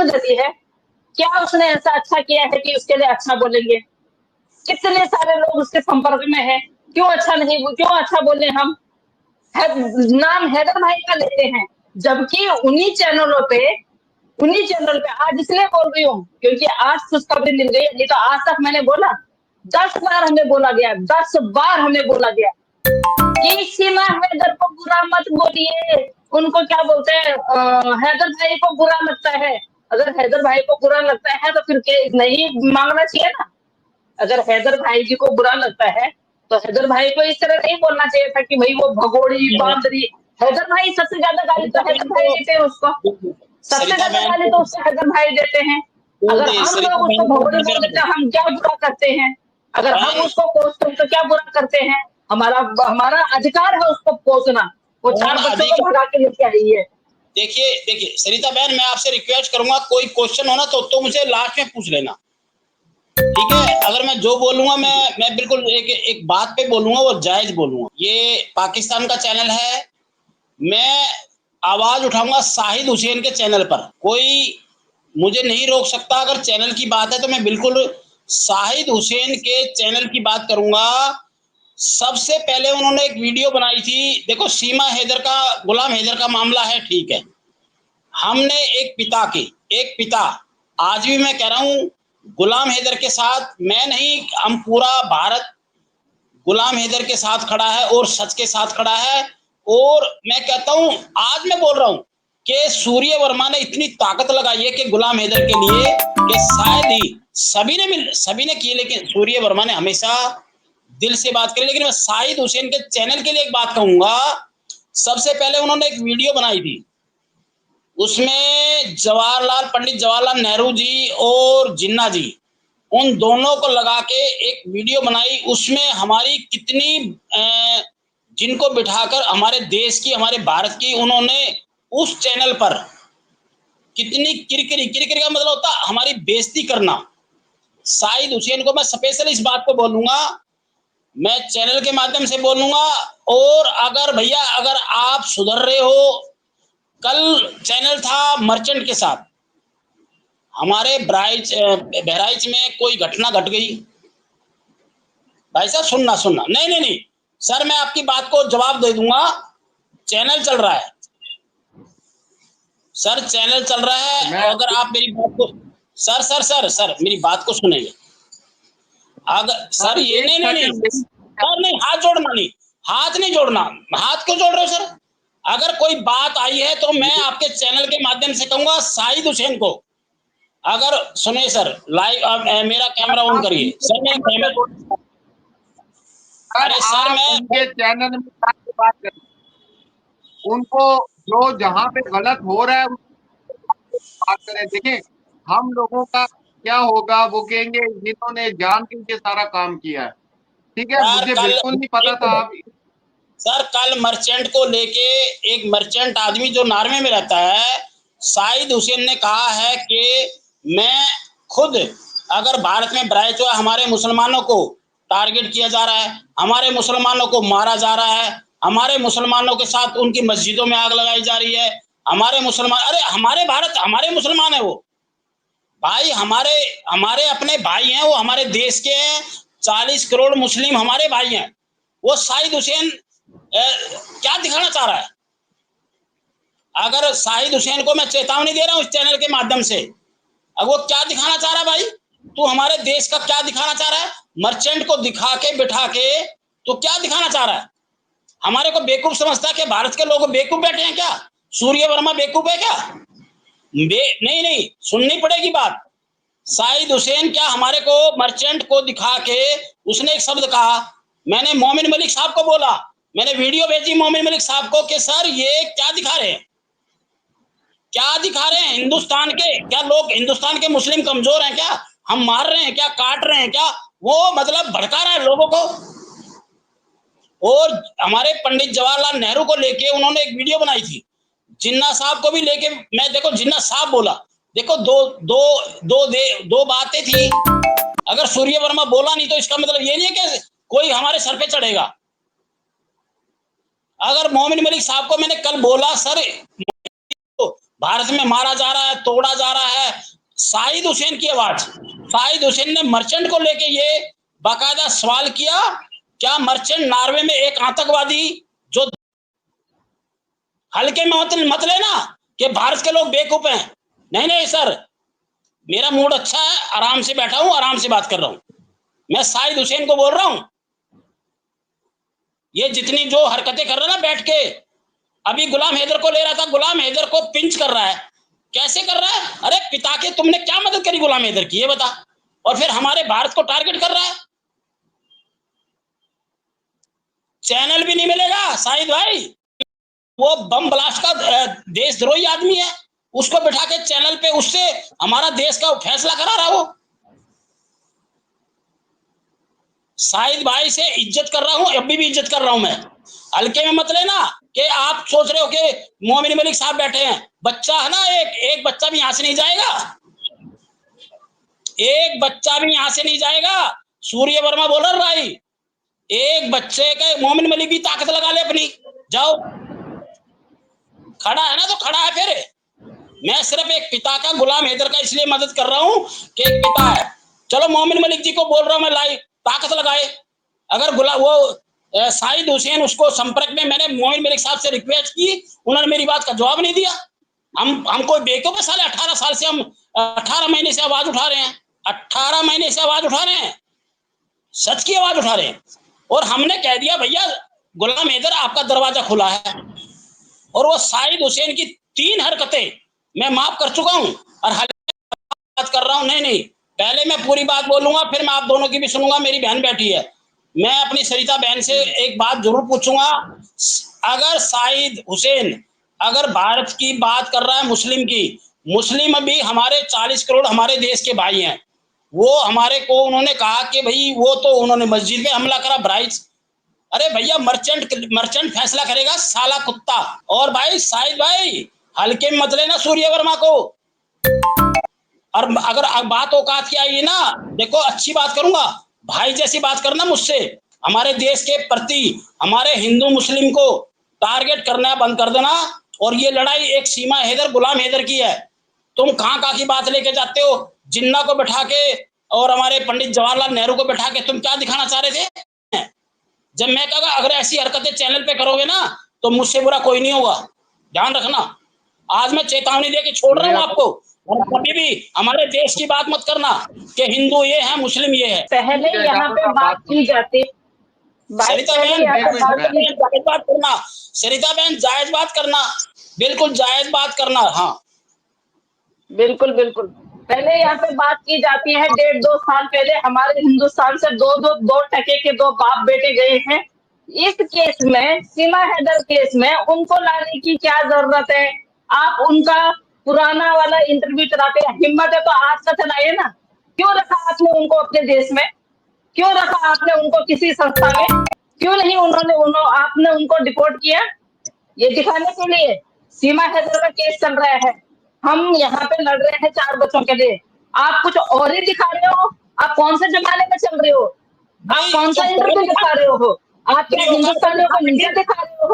देती है, क्या उसने ऐसा अच्छा किया है कि उसके लिए अच्छा बोलेंगे? कितने सारे लोग उसके संपर्क में हैं, क्यों अच्छा बोले हम? नाम हैदर भाई का लेते हैं, जबकि उन्हीं चैनल पे आज इसलिए बोल रही हूँ क्योंकि आज खुशखबरी मिल गई, नहीं तो आज तक मैंने बोला 10 बार हमें बोला गया, 10 बार हमें बोला गया कि सीमा हैदर को बुरा मत बोलिए, उनको क्या बोलते हैं, हैदर भाई को बुरा लगता है। अगर हैदर भाई को बुरा लगता है तो फिर नहीं मांगना चाहिए ना। अगर हैदर भाई जी को बुरा लगता है तो हैदर भाई को इस तरह नहीं बोलना चाहिए था कि भाई वो भगोड़ी बांदरी। हैदर भाई सबसे ज्यादा गाली तो हैदर भाई देते हैं उसको, सबसे ज्यादा गाली तो उससे हैदर भाई देते हैं। अगर हम लोग उसको भगोड़ी बोल देते हैं, हम क्या बुरा करते हैं? अगर हम उसको कोसते हैं तो क्या बुरा करते हैं? हमारा हमारा अधिकार है उसको कोसना। वो 4 बच्चों को भगा के लेके आई है। देखिए सरिता बहन, मैं आपसे रिक्वेस्ट करूंगा, कोई क्वेश्चन होना तो मुझे लास्ट में पूछ लेना, ठीक है? अगर मैं जो बोलूंगा मैं बिल्कुल एक बात पे बोलूंगा, वो जायज बोलूंगा। ये पाकिस्तान का चैनल है, मैं आवाज उठाऊंगा शाहिद हुसैन के चैनल पर, कोई मुझे नहीं रोक सकता। अगर चैनल की बात है तो मैं बिल्कुल शाहिद हुसैन के चैनल की बात करूंगा। सबसे पहले उन्होंने एक वीडियो बनाई थी, देखो सीमा हैदर का, गुलाम हैदर का मामला है, ठीक है, हमने एक पिता आज भी मैं कह रहा हूं गुलाम हैदर के साथ, मैं नहीं, हम पूरा भारत गुलाम हैदर के साथ खड़ा है और सच के साथ खड़ा है। और मैं कहता हूं, आज मैं बोल रहा हूं कि सूर्य वर्मा ने इतनी ताकत लगाई है कि गुलाम हैदर के लिए, कि शायद ही सभी ने की, लेकिन सूर्य वर्मा ने हमेशा दिल से बात करी। लेकिन मैं शाहिद हुसैन के चैनल के लिए एक बात कहूंगा, सबसे पहले उन्होंने एक वीडियो बनाई थी, उसमें पंडित जवाहरलाल नेहरू जी और जिन्ना जी, उन दोनों को लगा के एक वीडियो बनाई। उसमें हमारी कितनी जिनको बिठाकर हमारे देश की, हमारे भारत की, उन्होंने उस चैनल पर कितनी किरकिरी का मतलब होता हमारी बेइज्जती करना। शाहिद हुसैन को मैं स्पेशल इस बात को बोलूंगा, मैं चैनल के माध्यम से बोलूंगा। और अगर भैया, अगर आप सुधर रहे हो, कल चैनल था मर्चेंट के साथ, हमारे बहराइच में कोई घटना घट गई। भाई साहब सुनना, नहीं सर, मैं आपकी बात को जवाब दे दूंगा। चैनल चल रहा है सर, चैनल चल रहा है। अगर आप मेरी बात को सर मेरी बात को सुनेंगे, अगर सर ये नहीं सर, नहीं हाथ जोड़ना, नहीं हाथ नहीं जोड़ना, हाथ क्यों जोड़ रहे हो सर? अगर कोई बात आई है तो मैं आपके चैनल के माध्यम से कहूंगा शाहिद हुसैन को, अगर सुने सर, लाइव मेरा कैमरा ऑन करिए सर, मेरा कैमरा, अरे सर मैं उनके चैनल में बात करें, उनको जो जहां पे गलत हो रहा है बात करें। देखिए हम लोगों का क्या होगा, वो कहेंगे जिन्होंने जान के सारा काम किया है, ठीक है? मुझे बिल्कुल नहीं पता था आप सर, कल मर्चेंट को लेके, एक मर्चेंट आदमी जो नॉर्वे में रहता है, शाहिद हुसैन ने कहा है कि मैं खुद, अगर भारत में बहराइच हुआ, हमारे मुसलमानों को टारगेट किया जा रहा है, हमारे मुसलमानों को मारा जा रहा है, हमारे मुसलमानों के साथ उनकी मस्जिदों में आग लगाई जा रही है, हमारे मुसलमान, अरे हमारे भारत, हमारे मुसलमान है वो भाई, हमारे अपने भाई हैं, वो हमारे देश के हैं, 40 करोड़ मुस्लिम हमारे भाई हैं। वो शाहिद हुसैन क्या दिखाना चाह रहा है? अगर शाहिद हुसैन को मैं चेतावनी दे रहा हूं इस चैनल के माध्यम से, अब वो क्या दिखाना चाह रहा है भाई? तू हमारे देश का क्या दिखाना चाह रहा है? मर्चेंट को दिखा के बिठा के तो क्या दिखाना चाह रहा है? हमारे को बेवकूफ समझता है कि भारत के लोग बेवकूफ बैठे हैं क्या? सूर्य वर्मा बेवकूफ है क्या? नहीं, सुननी पड़ेगी बात। शाहिद हुसैन क्या हमारे को, मर्चेंट को दिखा के उसने एक शब्द कहा, मैंने मोमिन मलिक साहब को बोला, मैंने वीडियो भेजी मोमिन मलिक साहब को कि सर ये क्या दिखा रहे हैं, क्या दिखा रहे हैं? हिंदुस्तान के क्या लोग, हिंदुस्तान के मुस्लिम कमजोर हैं क्या? हम मार रहे हैं क्या, काट रहे हैं क्या? वो मतलब भड़का रहा है लोगों को। और हमारे पंडित जवाहरलाल नेहरू को लेके उन्होंने एक वीडियो बनाई थी, जिन्ना साहब को भी लेके, मैं देखो जिन्ना साहब बोला, देखो दो बातें थी। अगर सूर्य वर्मा बोला नहीं तो इसका मतलब ये नहीं है कि कोई हमारे सर पे चढ़ेगा। अगर मोमिन मलिक साहब को मैंने कल बोला, सर भारत में मारा जा रहा है, तोड़ा जा रहा है। शाहिद हुसैन की आवाज, शाहिद हुसैन ने मर्चेंट को लेके ये बाकायदा सवाल किया, क्या मर्चेंट नॉर्वे में एक आतंकवादी, जो हल्के में मत लेना कि भारत के लोग बेवकूफ हैं। नहीं नहीं सर, मेरा मूड अच्छा है, आराम से बैठा हूं, आराम से बात कर रहा हूं। मैं शाहिद हुसैन को बोल रहा हूं, ये जितनी जो हरकतें कर रहा है ना बैठ के, अभी गुलाम हैदर को ले रहा था, गुलाम हैदर को पिंच कर रहा है। कैसे कर रहा है? अरे पिता के तुमने क्या मदद करी गुलाम हैदर की, ये बता। और फिर हमारे भारत को टारगेट कर रहा है। चैनल भी नहीं मिलेगा शाहिद भाई, वो बम ब्लास्ट का देशद्रोही आदमी है, उसको बिठा के चैनल पे उससे हमारा देश का फैसला करा रहा। वो शाहिद भाई से इज्जत कर रहा हूं, अभी भी इज्जत कर रहा हूं मैं। हल्के में मत लेना कि आप सोच रहे हो कि मोमिन मलिक साहब बैठे हैं, बच्चा है ना, एक बच्चा भी यहां से नहीं जाएगा, एक बच्चा भी यहां से नहीं जाएगा। सूर्य वर्मा बोल रहा भाई, एक बच्चे के मोमिन मलिक भी ताकत लगा ले अपनी, जाओ। खड़ा है ना तो खड़ा है। फिर मैं सिर्फ एक पिता का, गुलाम हैदर का इसलिए मदद कर रहा हूं कि एक पिता है। चलो मोमिन मलिक जी को बोल रहा हूं मैं, लाइव ताकत लगाए। अगर वो शाहिद हुसैन, उसको संपर्क में मैंने मोमिन मलिक साहब से रिक्वेस्ट की, उन्होंने मेरी बात का जवाब नहीं दिया। हम कोई बेवकूफ साले, 18 साल से हम 18 महीने से आवाज उठा रहे हैं, 18 महीने से आवाज उठा रहे हैं, सच की आवाज उठा रहे हैं। और हमने कह दिया भैया गुलाम हैदर आपका दरवाजा खुला है। और वो शाहिद हुसैन की 3 हरकतें मैं माफ कर चुका हूं और बात कर रहा हूं। नहीं, पहले मैं पूरी बात बोलूंगा, फिर मैं आप दोनों की भी सुनूंगा। मेरी बहन बैठी है, मैं अपनी सरिता बहन से एक बात जरूर पूछूंगा। अगर शाहिद हुसैन अगर भारत की बात कर रहा है, मुस्लिम की, मुस्लिम भी हमारे 40 करोड़ हमारे देश के भाई हैं। वो हमारे को उन्होंने कहा कि भाई वो तो उन्होंने मस्जिद में हमला करा, ब्राइट्स। अरे भैया मर्चेंट फैसला करेगा, साला कुत्ता। और भाई शाहिद भाई हल्के में मत लेना सूर्य वर्मा को। और अगर बात औकात की आई ना, देखो अच्छी बात करूंगा, भाई जैसी बात करना मुझसे। हमारे देश के प्रति, हमारे हिंदू मुस्लिम को टारगेट करना बंद कर देना। और ये लड़ाई एक सीमा हैदर, गुलाम हैदर की है। तुम कहाँ की बात लेके जाते हो? जिन्ना को बैठा के और हमारे पंडित जवाहरलाल नेहरू को बैठा के तुम क्या दिखाना चाह रहे थे? जब मैं कहा अगर ऐसी हरकतें चैनल पे करोगे ना तो मुझसे बुरा कोई नहीं होगा, ध्यान रखना। आज मैं चेतावनी देके छोड़ रहा हूँ आपको। और कभी भी हमारे देश की बात मत करना कि हिंदू ये है, मुस्लिम ये है। पहले यहाँ पे बात की जाती, सरिता बहन जायज बात करना, सरिता बहन जायज बात करना, बिल्कुल जायज बात करना। हाँ बिल्कुल बिल्कुल। पहले यहाँ पे बात की जाती है, 1.5-2 साल पहले हमारे हिंदुस्तान से दो टके के 2 बाप बेटे गए हैं। इस केस में, सीमा हैदर केस में उनको लाने की क्या जरूरत है? आप उनका पुराना वाला इंटरव्यू चलाते हैं, हिम्मत है तो आज का चलाइए ना। क्यों रखा आपने उनको अपने देश में? क्यों रखा आपने उनको किसी संस्था में? क्यों नहीं आपने उनको डिपोर्ट किया? ये दिखाने के लिए सीमा हैदर का केस चल रहा है, हम यहाँ पे लड़ रहे हैं 4 बच्चों के लिए। आप कुछ और ही दिखा रहे हो। आप कौन से जमाने में चल रहे हो? आप कौन सा इंटरव्यू दिखा रहे हो? आप क्या हिंदुस्तानियों को नीचा दिखा रहे हो?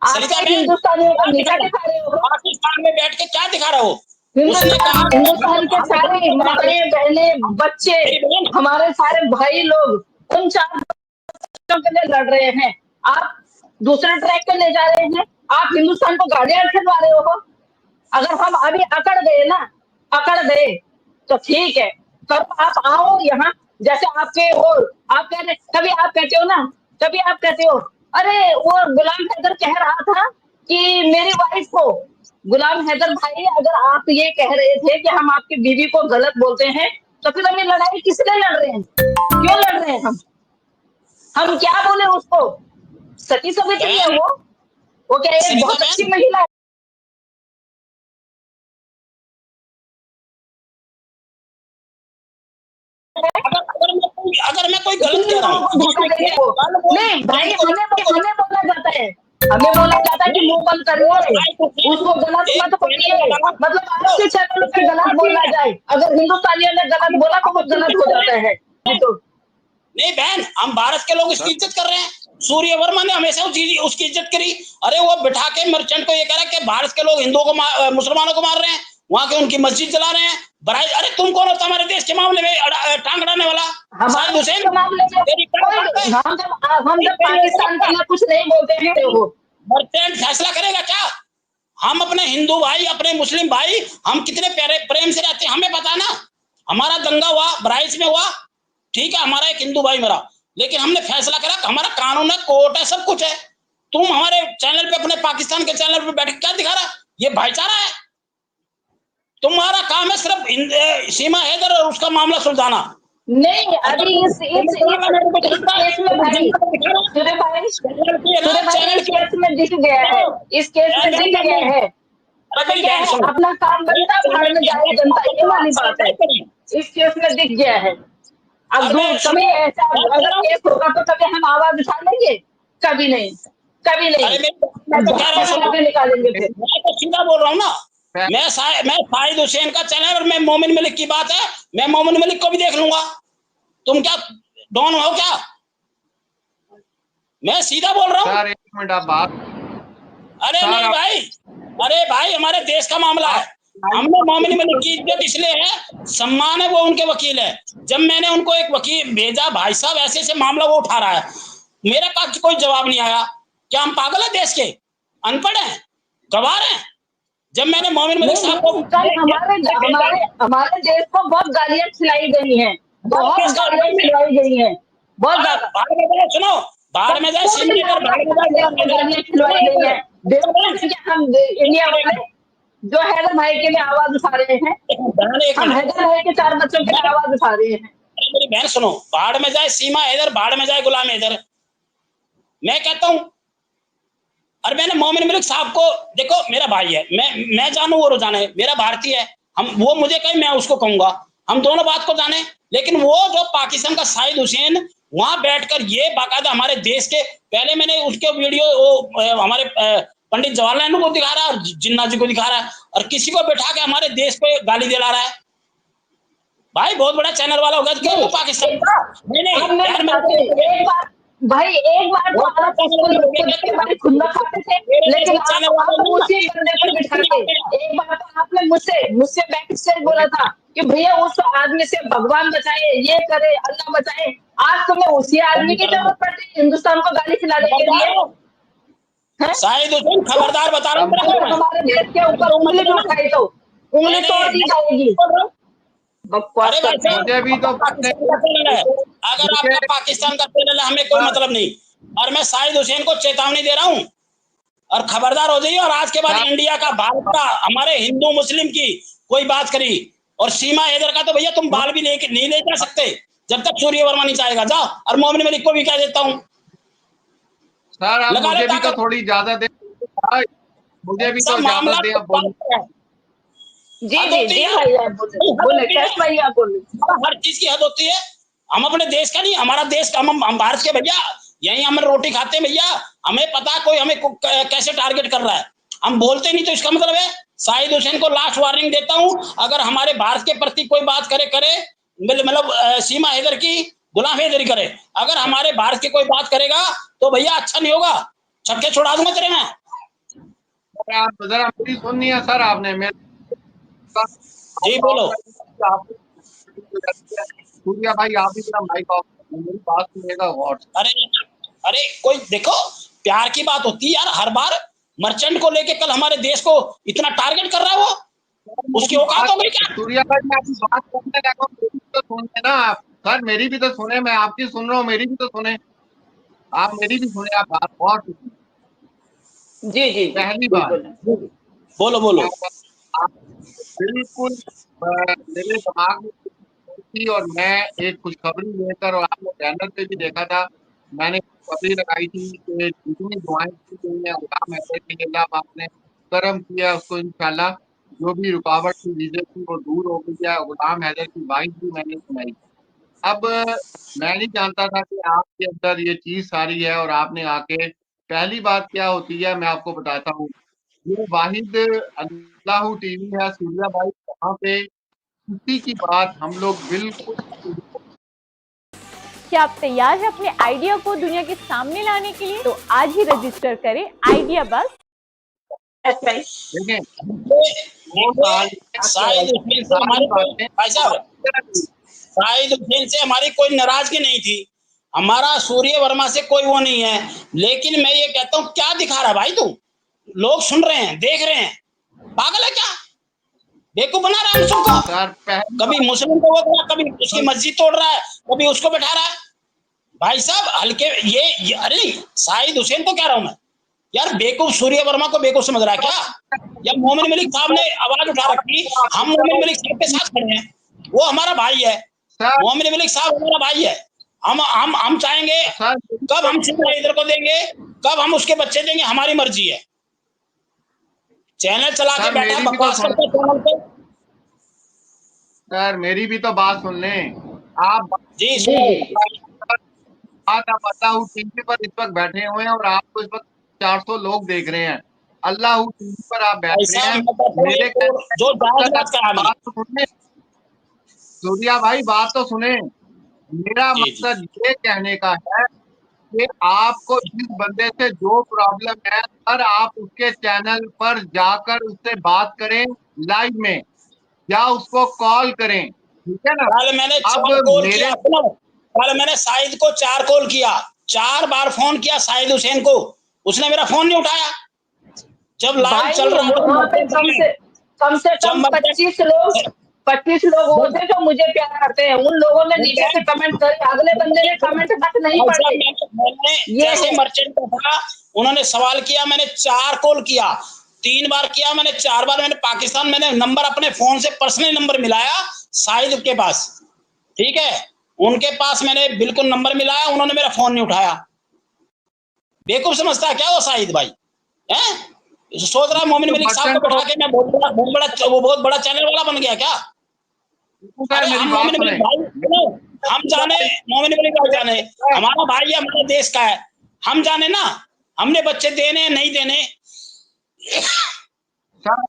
आप क्या हिंदुस्तानियों को नीचा दिखा रहे हो? पाकिस्तान में बैठ के क्या दिखा रहे हो? हिंदुस्तान के सारे माताएं, बहने, बच्चे, हमारे सारे भाई लोग उन 4 बच्चों के लिए लड़ रहे हैं। आप दूसरे ट्रैक पे ले जा रहे हैं। आप हिंदुस्तान को गालियां खिलवा रहे हो। अगर हम अभी अकड़ गए तो ठीक है, तब आप आओ यहाँ। जैसे आपके वो आप कह रहे, कभी आप कहते हो अरे वो गुलाम हैदर कह रहा था कि मेरी वाइफ को, गुलाम हैदर भाई अगर आप ये कह रहे थे कि हम आपकी बीवी को गलत बोलते हैं, तो फिर हम ये लड़ाई किस लिए लड़ रहे हैं? क्यों लड़ रहे हैं हम क्या बोले उसको? सती सवित्री है वो क्या एक बहुत अच्छी महिला है? अगर मैं कोई गलत कह रहा हूँ नहीं भाई, हमें बोला जाता है, कि मुंह बंद करिए, उसको गलत मत बोलिए। मतलब आपके चैनल पे गलत बोला जाए, अगर हिंदुस्तानियों ने गलत बोला तो वो गलत हो जाता है। तो नहीं बहन, हम भारत के लोग इसकी इज्जत कर रहे हैं। सूर्य वर्मा ने हमेशा उसकी इज्जत करी। अरे वो बिठा के मर्चेंट को ये कह रहा है कि भारत के लोग हिंदुओं को मुसलमानों को मार रहे हैं, वहां के उनकी मस्जिद जला रहे हैं। अरे तुम कौन होता हमारे देश के मामले में टांग अड़ाने वाला? हमारे देश के मामले में हम जब पाकिस्तान के लिए कुछ नहीं बोलते हैं वो मर्चेंट फैसला करेगा क्या? हम अपने हिंदू भाई, अपने मुस्लिम भाई, हम कितने प्यारे प्रेम से रहते हैं, हमें पता ना। हमारा दंगा हुआ बहराइच में हुआ, ठीक है, हमारा एक हिंदू भाई मरा, लेकिन हमने फैसला करा, हमारा कानून है, कोर्ट है, सब कुछ है। तुम हमारे चैनल पे, अपने पाकिस्तान के चैनल पे बैठ के क्या दिखा रहा? ये भाईचारा है? तुम्हारा काम है सिर्फ सीमा हैदर और उसका मामला सुलझाना। नहीं, अभी इस केस में भाई इस केस में दिख गया है, इस केस में दिख गया है। पता क्या है, अपना काम बनता भाड़ में जाए जनता, ये वाली बात है। इस केस में दिख गया है। अब कभी ऐसा अगर केस होगा तो कभी हम आवाज उठा लेंगे? कभी नहीं, कभी नहीं। निकालेंगे फिर। मैं तो सीधा बोल रहा हूँ ना, मैं शाहिद हुसैन का चैनल और मैं मोमिन मलिक की बात है, मैं मोमिन मलिक को भी देख लूंगा। तुम क्या डॉन हो क्या? मैं सीधा बोल रहा हूँ। एक मिनट आप बात। अरे नहीं भाई, अरे भाई हमारे देश का मामला है, हमने मोमिन मलिक की इज्जत इसलिए है, सम्मान है, वो उनके वकील है। जब मैंने उनको एक वकील भेजा, भाई साहब ऐसे ऐसे मामला वो उठा रहा है, मेरे पास कोई जवाब नहीं आया। क्या हम पागल है देश के? अनपढ़ हैं? गवार हैं? जब मैंने मोमिन मलिक साहब को हमारे देश को बहुत गालियां खिलाई गई हैं, बहुत गालियां खिलाई गई हैं, बहुत ज्यादा। सुनो, बाहर में जाए गालियां खिलाई गई है। हम इंडिया वाले जो हैदर भाई के लिए आवाज उठा रहे हैं, हम हैदर भाई के 4 बच्चों के लिए आवाज उठा रहे हैं। मेरी बहन सुनो, बाढ़ में जाए सीमा हैदर, बाढ़ में जाए गुलाम हैदर, मैं कहता हूं। और मैंने मोमिन मलिक साहब को, देखो मेरा भाई है, मैं जानू वो जाने, मेरा भारतीय है, हम वो मुझे कहे मैं उसको कहूंगा, हम दोनों बात को जाने। लेकिन वो जो पाकिस्तान का शाहिद हुसैन वहां बैठकर ये बाकायदा हमारे देश के, पहले मैंने उसके वीडियो वो हमारे पंडित जवाहरलाल नेहरू को दिखा रहा है और जिन्ना जी को दिखा रहा है, और किसी को बैठा के हमारे देश पे गाली दिला रहा है। भाई बहुत बड़ा चैनल वाला होगा क्यों वो पाकिस्तान का? भाई एक बार तो आप खुंदा खाते थे, लेकिन आप उसी बंदे पर बिठाते। एक बार तो आपने मुझसे बैक स्टेज बोला था कि भैया उस आदमी से भगवान बचाए, ये करे, अल्लाह बचाए। आज तुम्हें उसी आदमी की जरूरत पड़ती है हिंदुस्तान को गाली खिलाने के लिए। शाहिद हुसैन खबरदार बता रहा हूँ, हमारे देश के ऊपर उंगली भी उठाई तो उंगली तोड़ दी जाएगी। मुझे भी तो अगर आपका पाकिस्तान का चैनल है, हमें कोई मतलब नहीं। और मैं शाहिद हुसैन को चेतावनी दे रहा हूँ और खबरदार हो जाइए। और आज के बाद इंडिया का, भारत का, हमारे हिंदू मुस्लिम की कोई बात करी, और सीमा हैदर का तो भैया तुम बाल भी नहीं ले जा सकते जब तक सूर्य वर्मा नहीं चाहेगा। जाओ। और मोमिन मलिक को भी कह देता हूँ सर, आप मुझे भी तो थोड़ी इजाजत दे, मुझे भी तो इजाजत दे। जी भैया बोले कैसे भैया बोले। हर चीज की हद होती है। हम अपने देश का नहीं, हमारा देश का, हम भारत के भैया, यहीं हम रोटी खाते हैं भैया। हमें पता कोई हमें कैसे टारगेट कर रहा है, हम बोलते नहीं। तो इसका मतलब है शाहिद हुसैन को लास्ट वार्निंग देता हूं, अगर हमारे भारत के प्रति कोई बात करे मतलब सीमा हैदर की, गुलाम हैदरी करे, अगर हमारे भारत की कोई बात करेगा तो भैया अच्छा नहीं होगा, छक्के छुड़ा दूंगा तेरे में। आप जरा मेरी सुननी है सर, आपने जी बोलो। सूर्या भाई आप भी माइक ऑफ, मेरी बात सुनेगा। अरे कोई देखो, प्यार की बात होती है यार। हर बार मर्चेंट को लेके कल हमारे देश को इतना टारगेट कर रहा है, वो उसकी औकात हो गई क्या? सूर्या भाई मैं आपकी बात करने लगा, मेरी भी तो सुने ना आप सर, मेरी भी तो सुने। मैं आपकी सुन रहा हूँ, मेरी भी तो सुने, आप मेरी भी सुने। आप बात और जी पहली बात बोलो। बिल्कुल मेरे दिमाग में थी, और मैं एक खुशखबरी लेकर, और आपने चैनल पे भी देखा था, मैंने खुशखबरी लगाई थी कि जितनी दुआएं की अल्लाह अल्लाह आपने करम किया, उसको इंशाल्लाह जो भी रुकावट की चीजें थी वो दूर हो गई है। गुलाम हैदर की वाइफ भी मैंने सुनाई। अब मैं नहीं जानता था कि आपके अंदर ये चीज सारी है, और आपने आके, पहली बात क्या होती है मैं आपको बताता हूँ। ये वाहिद अल्लाह टीवी है सूर्या भाई, वहाँ पे किसी की बात हम लोग बिल्कुल क्या आप तैयार हैं अपने आइडिया को दुनिया के सामने लाने के लिए? तो आज ही रजिस्टर करें आइडिया बस। देखिए शाहिद हुसैन से हमारी कोई भाई साहब, शाहिद हुसैन से हमारी कोई नाराजगी नहीं थी, हमारा सूर्य वर्मा से कोई वो नहीं है। लेकिन मैं ये कहता हूँ, क्या दिखा रहा है भाई तू? लोग सुन रहे हैं, देख रहे हैं, पागल है क्या? बेवकूफ बना रहा है हम सबको। कभी मुस्लिम को वो, कभी उसकी मस्जिद तोड़ रहा है, कभी उसको बैठा रहा है। भाई साहब हल्के ये अरे शाहिद हुसैन को कह रहा हूं मैं यार, बेवकूफ सूर्य वर्मा को बेवकूफ समझ रहा है क्या? या मोमिन मलिक साहब ने आवाज उठा रखी, हम मोमिन मलिक साहब के साथ खड़े हैं, वो हमारा भाई है। मोमिन मलिक साहब हमारा भाई है। हम चाहेंगे, कब हम इधर को देंगे, कब हम उसके बच्चे देंगे, हमारी मर्जी है। चैनल चला के बैठा बकवास करते चैनल पे। सर मेरी भी तो बात सुन लें आप। जी आप अल्लाह टीवी पर इस वक्त बैठे हुए हैं और आपको इस वक्त 400 लोग देख रहे हैं। अल्लाह टीवी पर आप बैठ रहे हैं, मेरे जो बात तो सुने सूर्या भाई, बात तो सुने। मेरा मकसद ये कहने का है कि आपको जिस बंदे से जो प्रॉब्लम है सर, आप उसके चैनल पर जाकर उससे बात करें लाइव में, या उसको कॉल करें, ठीक है ना? कल मैंने 4 कॉल किया, कल मैंने शाहिद को 4 कॉल किया, 4 बार फोन किया शाहिद हुसैन को, उसने मेरा फोन नहीं उठाया। जब लाइव चल रहा है कम से कम 25 लोग होते जो मुझे प्यार करते हैं, उन लोगों ने नीचे से कमेंट कर, अगले बंदे ने कमेंट तक नहीं पढ़े। जैसे मर्चेंट था, उन्होंने सवाल किया, मैंने 4 कॉल किया, 3 बार किया मैंने, 4 बार मैंने पाकिस्तान, मैंने नंबर अपने फोन से पर्सनल नंबर मिलाया शाहिद के पास, ठीक है, उनके पास मैंने बिल्कुल नंबर मिलाया, उन्होंने मेरा फोन नहीं उठाया। बेवकूफ समझता है क्या वो शाहिद भाई? हैं? सोच रहा है मोमिन मलिक साहब को बैठा के मैं बहुत बड़ा चैनल वाला बन गया क्या? अरे हम मोमिन मलिक भाई, हम जाने, मोमिन मलिक भाई जाने, हमारा भाई है, हमारे देश का है, हम जाने ना हमने बच्चे देने नहीं देने।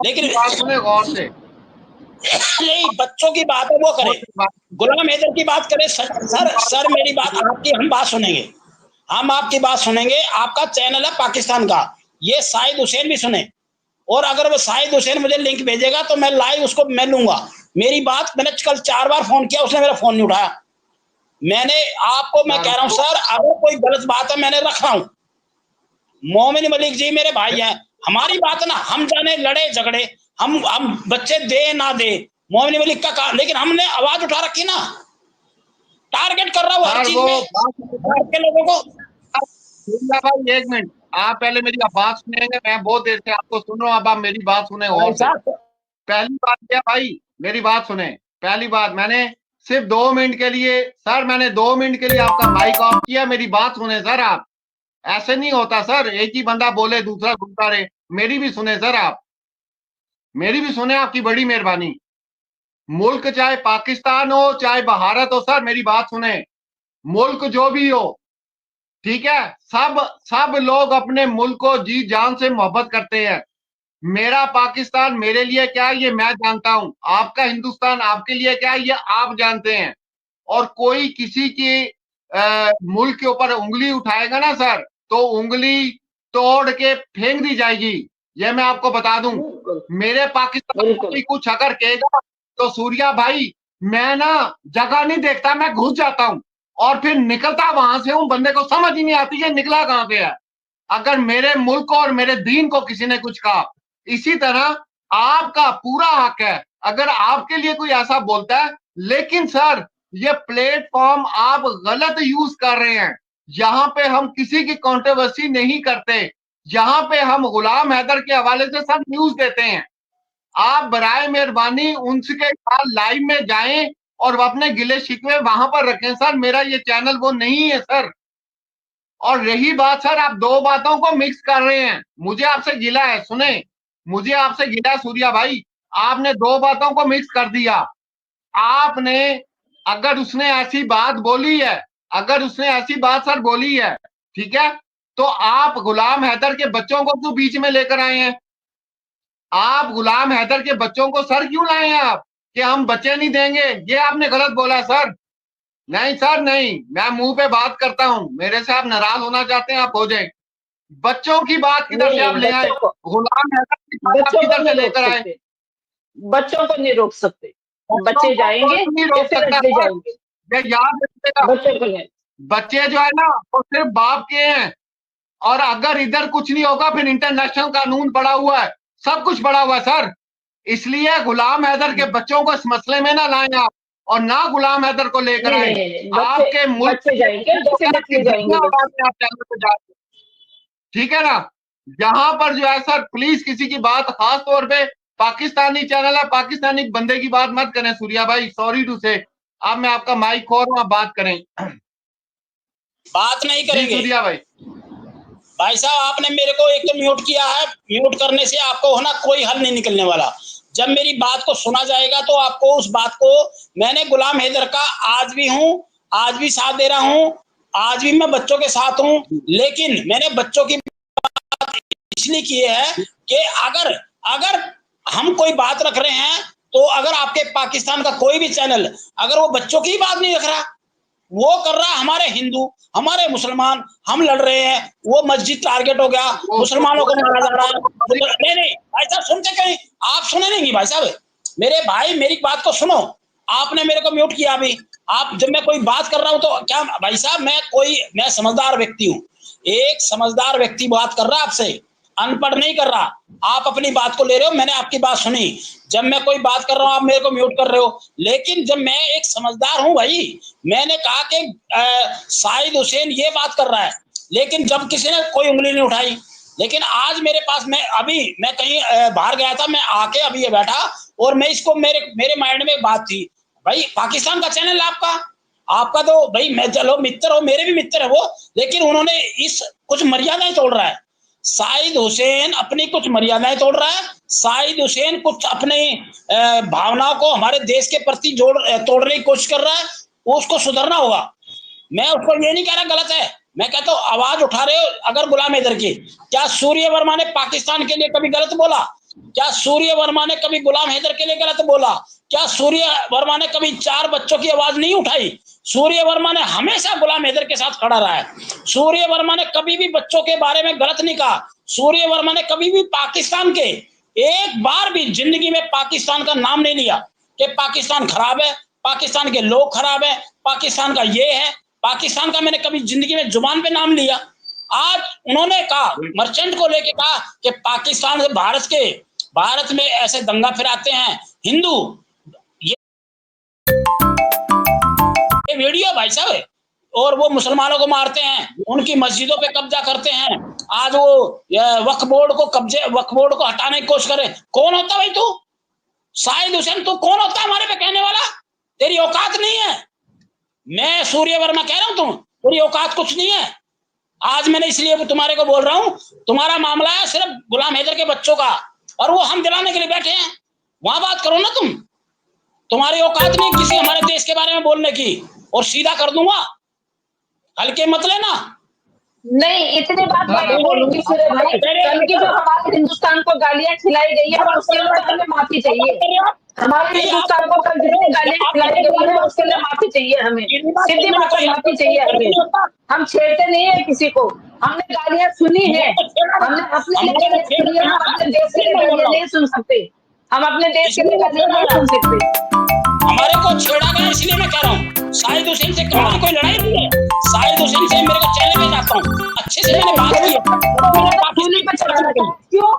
लेकिन गौर से नहीं, बच्चों की बात है वो करे, गुलाम हैदर की बात करे। सर मेरी बात, आपकी हम बात सुनेंगे, हम आपकी बात सुनेंगे। आपका चैनल है पाकिस्तान का, ये शाहिद हुसैन भी सुने, और अगर वो शाहिद हुसैन मुझे लिंक भेजेगा तो मैं लाइव उसको मैं लूंगा। मेरी बात, मैंने कल 4 बार फोन किया, उसने मेरा फोन नहीं उठाया। मैंने आपको, मैं कह रहा हूं सर, अगर कोई गलत बात है मैंने रख रहा हूं, मोमिन मलिक जी मेरे भाई हैं, हमारी बात ना, हम जाने लड़े झगड़े, हम बच्चे दे ना दे, मोमिन मलिक का काम, लेकिन हमने आवाज उठा रखी ना, टारगेट कर रहा हूं हर चीज में के लोगों को। भाई 1 मिनट, आप पहले मेरी बात सुनेंगे, मैं बहुत देर से आपको सुन रहा हूँ, अब आप मेरी बात सुने और से। पहली बात क्या भाई, मेरी बात सुने। पहली बात, मैंने सिर्फ 2 मिनट के लिए सर, मैंने 2 मिनट के लिए आपका माइक ऑफ किया, मेरी बात सुने सर। आप ऐसे नहीं होता सर, एक ही बंदा बोले दूसरा सुनता रहे, मेरी भी सुने सर, आप मेरी भी सुने, आपकी बड़ी मेहरबानी। मुल्क चाहे पाकिस्तान हो चाहे भारत हो सर, मेरी बात सुने, मुल्क जो भी हो, ठीक है, सब लोग अपने मुल्क को जी जान से मोहब्बत करते हैं। मेरा पाकिस्तान मेरे लिए क्या है ये मैं जानता हूं, आपका हिंदुस्तान आपके लिए क्या है ये आप जानते हैं। और कोई किसी के मुल्क के ऊपर उंगली उठाएगा ना सर, तो उंगली तोड़ के फेंक दी जाएगी, ये मैं आपको बता दूं। मेरे पाकिस्तान में कोई कुछ अगर कहेगा तो सूर्या भाई, मैं ना जगह नहीं देखता, मैं घुस जाता हूं और फिर निकलता वहां से हूं, बंदे को समझ ही नहीं आती ये निकला कहां से है, अगर मेरे मुल्क को और मेरे दीन को किसी ने कुछ कहा। इसी तरह आपका पूरा हक है अगर आपके लिए कोई ऐसा बोलता है, लेकिन सर ये प्लेटफॉर्म आप गलत यूज कर रहे हैं। यहां पे हम किसी की कंट्रोवर्सी नहीं करते, यहां पे हम गुलाम हैदर के हवाले से सब न्यूज देते हैं। आप बराए मेहरबानी उनके साथ लाइव में जाएं और अपने गिले शिकवे वहां पर रखें सर, मेरा ये चैनल वो नहीं है सर। और रही बात सर, आप 2 बातों को मिक्स कर रहे हैं, मुझे आपसे गिला है, सुने, मुझे आपसे गिला है सूर्या भाई, आपने 2 बातों को मिक्स कर दिया। आपने, अगर उसने ऐसी बात बोली है, अगर उसने ऐसी बात सर बोली है, ठीक है, तो आप गुलाम हैदर के बच्चों को क्यों बीच में लेकर आए हैं? आप गुलाम हैदर के बच्चों को सर क्यों लाए हैं आप, कि हम बच्चे नहीं देंगे, ये आपने गलत बोला सर। नहीं सर नहीं, मैं मुंह पे बात करता हूँ, मेरे से आप नाराज होना चाहते हैं आप हो जाए। बच्चों की बात किधर से आप ले आए? गुलाम हैदर की बात आप किधर से लेकर आए? बच्चों को नहीं रोक सकते, बच्चे जाएंगे नहीं रोक सकता डेफिनेटली जाएंगे, ये याद रखिएगा। बच्चों को नहीं। बच्चे जो है ना वो सिर्फ बाप के हैं, और अगर इधर कुछ नहीं होगा फिर इंटरनेशनल कानून पड़ा हुआ है, सब कुछ पड़ा हुआ है सर। इसलिए गुलाम हैदर के बच्चों को इस मसले में ना लाएं आप, और ना गुलाम हैदर को लेकर आए। आपके मुल्क बच्चे जाएंगे, डेफिनेटली जाएंगे बच्चे। ठीक है ना। यहाँ पर जो है सर प्लीज किसी की बात, खास तौर पे पाकिस्तानी चैनल है, पाकिस्तानी बंदे की बात मत करें सूर्या भाई, सॉरी टू से। अब मैं आपका माइक खोल रहा हूँ, आप बात करें। बात नहीं करेंगे सूर्या भाई। भाई साहब, आपने मेरे को एक तो म्यूट किया है, म्यूट करने से आपको है ना कोई हल नहीं निकलने वाला। जब मेरी बात को सुना जाएगा तो आपको उस बात को, मैंने गुलाम हैदर का आज भी हूं, आज भी साथ दे रहा हूं, आज भी मैं बच्चों के साथ हूं, लेकिन मैंने बच्चों की बात इसलिए की है कि अगर हम कोई बात रख रहे हैं तो अगर आपके पाकिस्तान का कोई भी चैनल अगर वो बच्चों की बात नहीं रख रहा, वो कर रहा हमारे हिंदू, हमारे मुसलमान, हम लड़ रहे हैं, वो मस्जिद टारगेट हो गया, मुसलमानों को मारा जा रहा है। नहीं भाई साहब सुनते कहीं, आप सुने नहीं भाई साहब, मेरे भाई मेरी बात को सुनो। आपने मेरे को म्यूट किया अभी। आप जब मैं कोई बात कर रहा हूं तो क्या भाई साहब, मैं समझदार व्यक्ति हूं, एक समझदार व्यक्ति बात कर रहा है आपसे, अनपढ़ नहीं कर रहा। आप अपनी बात को ले रहे हो, मैंने आपकी बात सुनी। जब मैं कोई बात कर रहा हूं आप मेरे को म्यूट कर रहे हो, लेकिन जब मैं एक समझदार हूं भाई, मैंने कहा कि शाहिद हुसैन ये बात कर रहा है, लेकिन जब किसी ने कोई उंगली नहीं उठाई। लेकिन आज मेरे पास, मैं कहीं बाहर गया था, मैं आके अभी ये बैठा और मैं इसको मेरे माइंड में बात थी, भाई पाकिस्तान का चैनल आपका तो भाई, मैं चलो मित्र हो, मेरे भी मित्र है वो, लेकिन उन्होंने इस कुछ मर्यादाएं तोड़ रहा है। शाहिद हुसैन अपनी कुछ मर्यादाएं तोड़ रहा है, शाहिद हुसैन कुछ अपनी भावनाओं को हमारे देश के प्रति तोड़ने की कोशिश कर रहा है, उसको सुधरना होगा। मैं उसको ये नहीं कह रहा गलत है, मैं कहता हूँ आवाज उठा रहे हो अगर गुलाम हैदर की। क्या सूर्य वर्मा ने पाकिस्तान के लिए कभी गलत बोला? क्या सूर्य वर्मा ने कभी गुलाम हैदर के लिए गलत बोला? क्या सूर्य वर्मा ने कभी 4 बच्चों की आवाज नहीं उठाई? सूर्य वर्मा ने हमेशा गुलाम हैदर के साथ खड़ा रहा है। सूर्य वर्मा ने कभी भी बच्चों के बारे में गलत नहीं कहा। सूर्य वर्मा ने कभी भी पाकिस्तान के, एक बार भी जिंदगी में पाकिस्तान का नाम नहीं लिया कि पाकिस्तान खराब है, पाकिस्तान के लोग खराब है, पाकिस्तान का ये है, पाकिस्तान का मैंने कभी जिंदगी में जुबान पे नाम लिया। आज उन्होंने कहा, मर्चेंट को लेके कहा कि पाकिस्तान से भारत में ऐसे दंगा फिराते हैं हिंदू। ये वीडियो भाई साहब, और वो मुसलमानों को मारते हैं, उनकी मस्जिदों पे कब्जा करते हैं। आज वो वक्फ बोर्ड को हटाने की कोशिश करे। कौन होता भाई तू? शाहिद हुसैन तू कौन होता है हमारे पे कहने वाला? तेरी औकात नहीं है। मैं सूर्य वर्मा कह रहा हूं, तेरी औकात कुछ नहीं है। आज मैंने इसलिए तुम्हारे को बोल रहा हूं, तुम्हारा मामला है सिर्फ गुलाम हैदर के बच्चों का, और वो हम दिलाने के लिए बैठे हैं। वहां बात करो ना तुम, तुम्हारी औकात नहीं किसी हमारे देश के बारे में बोलने की, और सीधा कर दूंगा, हल्के मत लेना। नहीं, इतनी बात मैं बोलूंगी सूर्य भाई, कल की जो हमारे हिंदुस्तान को गालियां खिलाई गई है उसके लिए हमें माफी चाहिए। हमारे हिंदुस्तान को कल जितनी गालियां खिलाई गई है उसके लिए माफी चाहिए हमें, सीधी बात है, माफी चाहिए हमें। हम छेड़ते नहीं है किसी को, हमने गालियां सुनी है, हमने अपने लिए गालियां सुनी है, हम अपने देश के लिए गालियां नहीं सुन सकते, हम अपने देश के लिए गालियां नहीं सुन सकते। हमारे को छेड़ा गया इसलिए मैं कह रहा हूँ, शाहिद हुसैन से कभी कोई लड़ाई नहीं है। शाहिद हुसैन से मेरे को चैनल में जाता हूँ, अच्छे से मैंने बात की है। क्यों?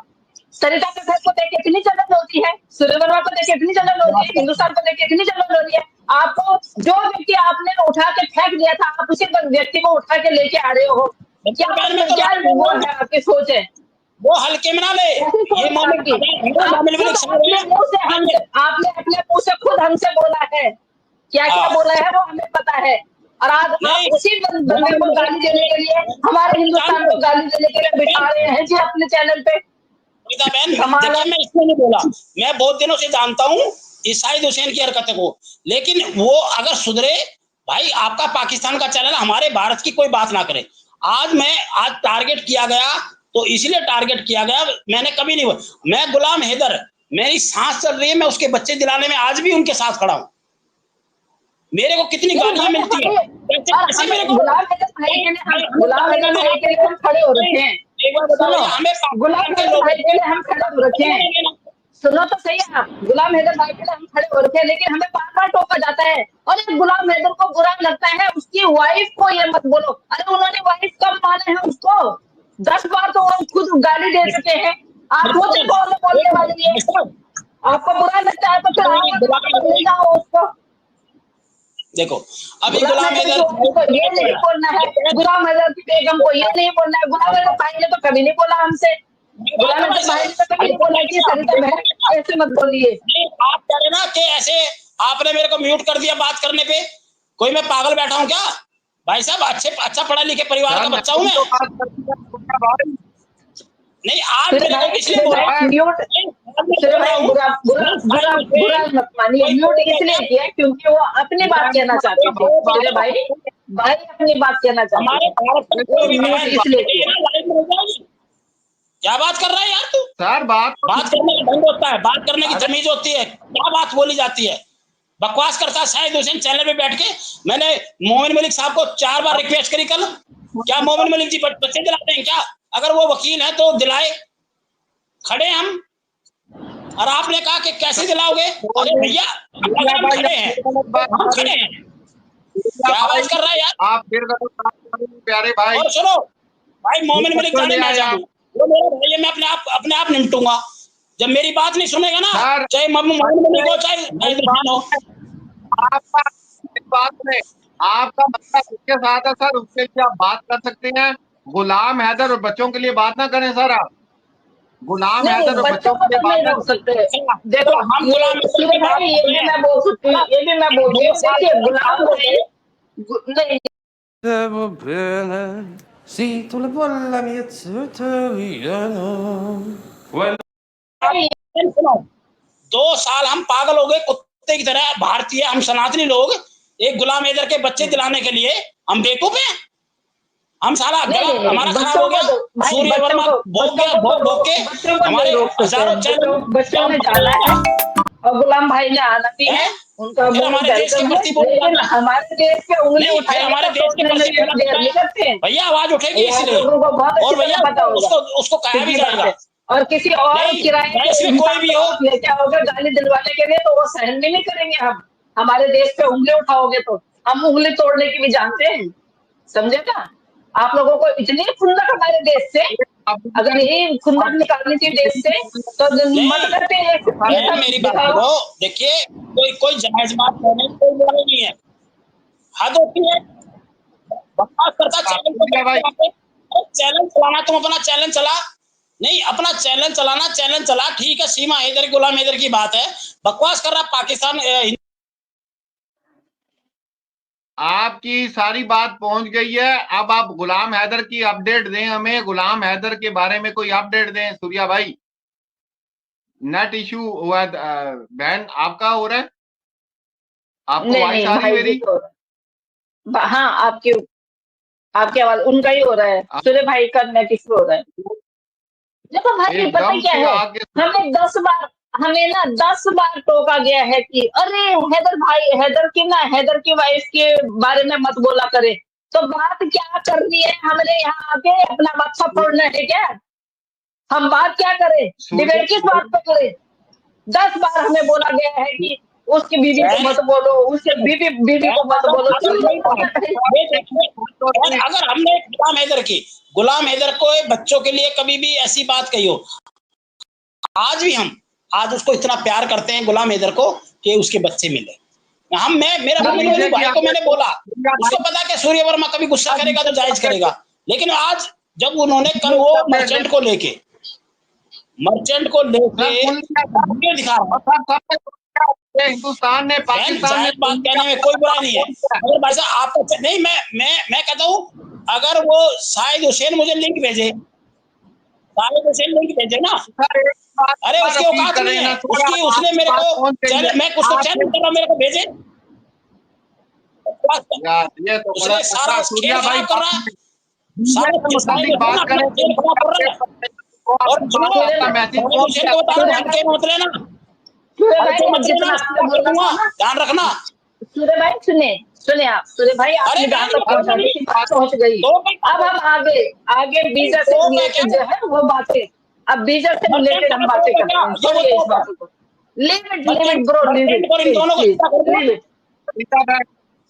सरिता के घर को देख के इतनी जलन होती है, सूर्य वर्मा को देख के इतनी जलन होती है, हिंदुस्तान को देख के इतनी जलन हो रही है। आपको जो व्यक्ति आपने उठा के फेंक दिया था, आप उसी व्यक्ति को उठा के लेके आ रहे हो, क्या वो है आपकी सोच है? वो हल्के में ना ले, ये आपने अपने मुंह से खुद हमसे बोला है, क्या क्या बोला है वो हमें पता है, और आज आप उसी बंदे को गाली देने के लिए, हमारे हिंदुस्तान को गाली देने के लिए बिठा रहे हैं जी अपने चैनल पे। देखिए मैं इसलिए नहीं बोला, मैं बहुत दिनों से जानता हूँ शाहिद हुसैन की हरकतों को, लेकिन वो अगर सुधरे भाई, आपका पाकिस्तान का चैनल हमारे भारत की कोई बात ना करे। आज टारगेट किया गया तो इसलिए टारगेट किया गया, मैंने कभी नहीं, मैं गुलाम हैदर, मेरी सांस चल रही है, मैं उसके बच्चे दिलाने में आज भी उनके साथ खड़ा हूं। मेरे को कितनी गालियां मिलती है, कैसे मेरे को गुलाम हैदर भाई के लिए हम खड़े हो रखे हैं। एक बार बताओ, हमें गुलाम हैदर भाई के लिए हम खड़े हो रखे हैं। सुनो तो सही है आप, गुलाम हैदर भाई के लिए हम खड़े हो रखे हैं, लेकिन हमें बार बार टोका जाता है। और एक गुलाम हैदर को बुरा लगता है, उसकी वाइफ को ये मत बोलो। अरे उन्होंने वाइफ कब माने हैं उसको? 10 बार तो वो खुद गाली दे चुके हैं। आप मुझे कौन बोलने वाली है? आपको बुरा लगता है तो फिर आप ले जाओ उसको। देखो अभी गुलाम हैदर को ये नहीं बोलना है, गुलाम हैदर की बेगम को ये नहीं बोलना है। गुलाम हैदर भाई ने तो कभी नहीं बोला हमसे, गुलाम हैदर भाई ने तो कभी नहीं बोला कि सरिता बहन ऐसे मत बोलिए। आप कह रहे ना कि ऐसे आपने मेरे को म्यूट कर दिया बात करने पे, कोई मैं पागल बैठा हूँ क्या? भाई साहब अच्छा पढ़ा लिखे परिवार का बच्चा हूँ मैं। नहीं आप मेरे को इसलिए बोल रहा है, बुरा मत मानिए। म्यूट इसलिए किया क्योंकि वो अपनी बात कहना चाहते थे। मेरे भाई अपनी बात कहना चाहते थे, इसलिए किया। क्या बात कर रहा है यार तू? सर बात करने का ढंग होता है, बात करने की तमीज होती है, क्या बात बोली जाती है? बकवास करता है। शाहिद हुसैन चैनल पे बैठ के मैंने मोमिन मलिक साहब को 4 बार रिक्वेस्ट करी कल, क्या मोमिन मलिक जी बच्चे दिलाते हैं क्या? अगर वो वकील है तो दिलाए, खड़े हम। और आपने कहा कि कैसे दिलाओगे? अरे भैया हम खड़े हैं, हम खड़े हैं। क्या बात कर रहा है यार आप? फिर प्यारे भाई और सुनो भाई, मोमिन मलिक जाने मैं जाऊं, वो मेरा भाई है, मैं अपने आप निपटूंगा। जब मेरी बात नहीं सुनेगा ना, चाहे मोमिन मलिक हो चाहे आपका बात में आपका मतलब उसके साथ है सर, उसके लिए आप बात कर सकते हैं। गुलाम हैदर और बच्चों के लिए बात ना करें सर। आप गुलाम हैदर और बच्चों के लिए बात कर सकते हैं। देखो हम गुलाम ये भी मैं बोल सकती हूँ, ये भी मैं बोलती हूँ। देखिए गुलाम नहीं, Si tu le vuoi la mia italiano. 2 साल हम पागल हो गए कुत्ते की तरह, भारतीय हम सनातनी लोग एक गुलाम हैदर के बच्चे दिलाने के लिए हम बेवकूफ हैं। हम सारा गला हमारा खराब हो गया। सूर्य वर्मा भोग के हमारे हजारों चैनल बच्चों ने डाला है और गुलाम भाई ने आना भी है। उनका हमारे देश के प्रति लेकिन हमारे देश पे उंगली उठाए, हमारे देश के प्रति भैया आवाज उठेगी इसलिए, और भैया उसको कहा भी जाएगा। और किसी और किराए कोई भी हो क्या होगा गाली दिलवाने के लिए, तो वो सहन भी नहीं करेंगे। हम हमारे देश पे उंगली उठाओगे तो हम उंगली तोड़ने की भी जानते हैं, समझे ना? आप लोगों को इतनी खुंदक हमारे देश से, अगर यही खुंदक निकालनी थी देश से तो मत करते। मेरी बात सुनो, देखिए कोई जायज बात करने कोई बुराई नहीं है, हद होती है। बकवास करता चैनल चलाना, तुम अपना चैनल चला, नहीं अपना चैनल चलाना, चैनल चला, ठीक है। सीमा हैदर गुलाम हैदर की बात है, बकवास कर रहा पाकिस्तान। आपकी सारी बात पहुंच गई है। अब आप गुलाम हैदर की अपडेट दें हमें, गुलाम हैदर के बारे में कोई अपडेट दें सूर्या भाई। नेट इशू हुआ बहन, आपका हो रहा है? आपको आवाज आ रही मेरी? हाँ आपकी आवाज, उनका ही हो रहा है। सूर्य भाई का नेट इशू हो रहा है। देखो भाई पता क्या है, हमें 10 बार हमें ना 10 बार टोका गया है कि अरे हैदर की वाइफ के बारे में मत बोला करे। तो बात क्या करनी है? हमने यहाँ आके अपना माथा फोड़ना है क्या? हम बात क्या करें? डिबेट किस बात पे करें? 10 बार हमें बोला गया है कि उसकी बीवी को मत बोलो, उसके बीवी को मत बोलो। अगर हमने गुलाम हैदर को बच्चों के लिए कभी भी ऐसी बात कही हो, आज उसको इतना प्यार करते हैं गुलाम हैदर को कि उसके बच्चे मिले। मेरा भाई को मैंने बोला, उसको पता कि सूर्य वर्मा कभी गुस्सा करेगा तो जायज करेगा, लेकिन आज जब उन्होंने कल वो मर्चेंट को लेके दिखा रहा, हिंदुस्तान ने पाकिस्तान ने बात कहने में कोई बुराई नहीं है। अगर भाई साहब आपको नहीं, मैं कहता हूँ अगर वो शाहिद हुसैन मुझे लिंक भेजे, ना, अरे उसकी औकात नहीं है, उसने मेरे को मैं कुछ तो चैनल कर रहा, मेरे को भेजे, ये तो उसने सारा खेल खराब कर रहा है, बात करें और ध्यान रखना। सूर्य भाई सुने आप, सूर्य भाई आपने अरे जहाँ मैं तक पहुँचाने की बात पहुँच गई। तो मैं अब हम आगे आगे वीजा से तो मैं रिलेटेड क्या जो है वो बातें, अब वीजा से रिलेटेड हम बातें करते हैं, छोड़िए इस बातों को। Leave it bro, leave it और इन प्लीज दोनों को प्लीज, सीधा कर दो। Leave it.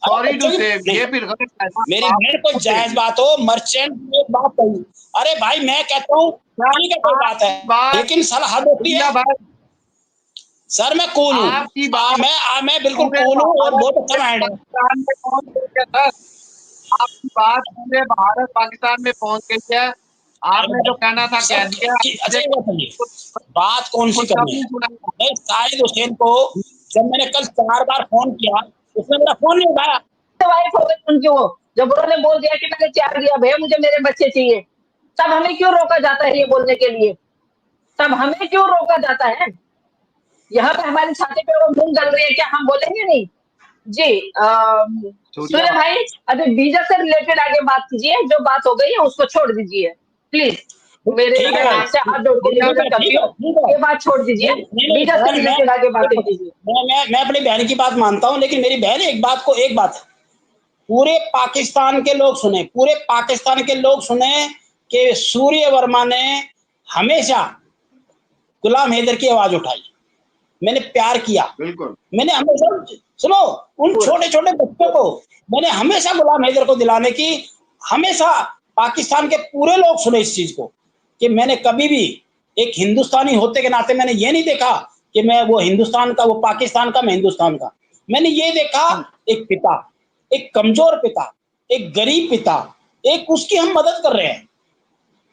सॉरी टू से नहीं, ये फिर गलत है ना। मेरी बहन कोई जायज बात हो, मर्चेंट एक बात कही। अरे भाई मैं कहता हूँ ठीक है, कोई बात है, लेकिन साला हद होती है। भाई सर मैं कूल हूँ, आपकी बात मैं बिल्कुल पूरे कूल हूँ और भारत बहुत अच्छा माइंड है। पाकिस्तान में पहुंच गई है सर। आपकी बात पूरे भारत पाकिस्तान में पहुंच गई है। आपने जो कहना था कह सर दिया। अच्छा ये बताइए, बात कौन सी कुछ करनी नहीं है? सुना। मैं शाहिद हुसैन को जब मैंने कल 4 बार फोन किया, उसने मेरा फोन नहीं उठाया। वाइफ हो गई उनकी, वो जब उन्होंने बोल दिया कि मैंने त्याग दिया भैया मुझे मेरे बच्चे चाहिए, तब हमें क्यों रोका जाता है ये बोलने के लिए? तब हमें क्यों रोका जाता है? यहाँ पे हमारी छाती पे वो मूंग गल रही है, क्या हम बोलेंगे नहीं? जी सूर्य भाई, अभी वीजा से रिलेटेड आगे बात कीजिए, जो बात हो गई है उसको छोड़ दीजिए प्लीज। मेरे ठीक है, आपसे हाथ जोड़ के निवेदन करती हूँ, ये बात छोड़ दीजिए, वीजा से रिलेटेड आगे बातें कीजिए। मैं अपनी बहन की बात मानता हूँ, लेकिन मेरी बहन एक बात पूरे पाकिस्तान के लोग सुने, पूरे पाकिस्तान के लोग सुने कि सूर्य वर्मा ने हमेशा गुलाम हैदर की आवाज उठाई। मैंने प्यार किया, बिल्कुल मैंने हमेशा, सुनो, उन छोटे छोटे बच्चों को मैंने हमेशा गुलाम हैदर को दिलाने की, हमेशा पाकिस्तान के पूरे लोग सुने इस चीज को, कि मैंने कभी भी एक हिंदुस्तानी होते के नाते मैंने ये नहीं देखा कि मैं वो हिंदुस्तान का, वो पाकिस्तान का, मैं हिंदुस्तान का। मैंने ये देखा एक पिता, एक कमजोर पिता, एक गरीब पिता, एक उसकी हम मदद कर रहे हैं।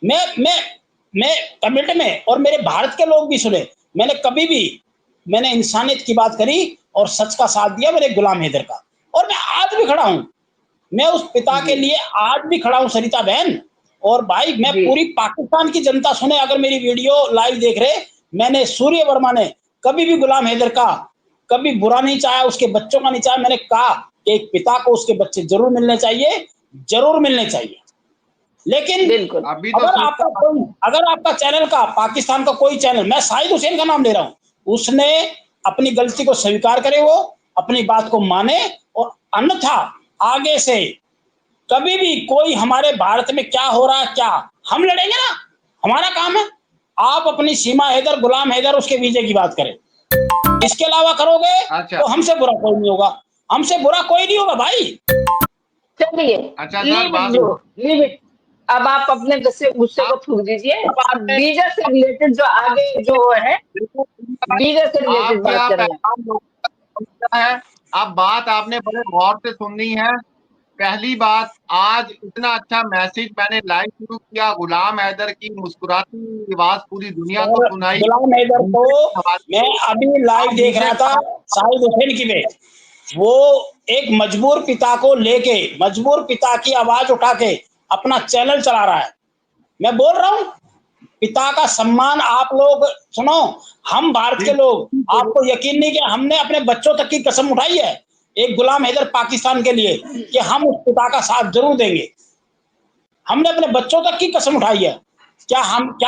मैं कमेंट में, और मेरे भारत के लोग भी सुने, मैंने कभी भी मैंने इंसानियत की बात करी और सच का साथ दिया मेरे गुलाम हैदर का, और मैं आज भी खड़ा हूं, मैं उस पिता के लिए आज भी खड़ा हूं सरिता बहन। और भाई मैं पूरी पाकिस्तान की जनता सुने, अगर मेरी वीडियो लाइव देख रहे, मैंने सूर्य वर्मा ने कभी भी गुलाम हैदर का कभी बुरा नहीं चाहा, उसके बच्चों का नहीं चाहा। मैंने कहा कि एक पिता को उसके बच्चे जरूर मिलने चाहिए, जरूर मिलने चाहिए। लेकिन बिल्कुल अगर आपका चैनल का, पाकिस्तान का कोई चैनल, मैं शाहिद हुसैन का नाम ले रहा हूं, उसने अपनी गलती को स्वीकार करे, वो अपनी बात को माने, और अन्यथा आगे से कभी भी कोई हमारे भारत में क्या हो रहा है, क्या हम लड़ेंगे ना, हमारा काम है। आप अपनी सीमा हैदर, गुलाम हैदर, उसके वीजे की बात करें, इसके अलावा करोगे तो हमसे बुरा कोई नहीं होगा, हमसे बुरा कोई नहीं होगा भाई। चलिए लीव इट। अब आप अपने गुस्से को थूक दीजिए, अब वीजा से रिलेटेड जो आगे जो है, वीजा से रिलेटेड बात करें। है। अब बात आपने बड़े गौर से सुननी है। पहली बात, आज इतना अच्छा मैसेज मैंने लाइव शुरू किया, गुलाम हैदर की मुस्कुराती आवाज पूरी दुनिया को सुनाई। गुलाम हैदर को मैं अभी लाइव देख रहा था शाहिद हुसैन की में, वो एक मजबूर पिता को लेके, मजबूर पिता की आवाज उठा के अपना चैनल चला रहा है। मैं बोल रहा हूँ, पिता का सम्मान आप लोग सुनो, हम भारत के लोग, आपको यकीन नहीं कि हमने अपने बच्चों तक की कसम उठाई है एक गुलाम हैदर पाकिस्तान के लिए, कि हम उस पिता का साथ जरूर देंगे। हमने अपने बच्चों तक की कसम उठाई है। क्या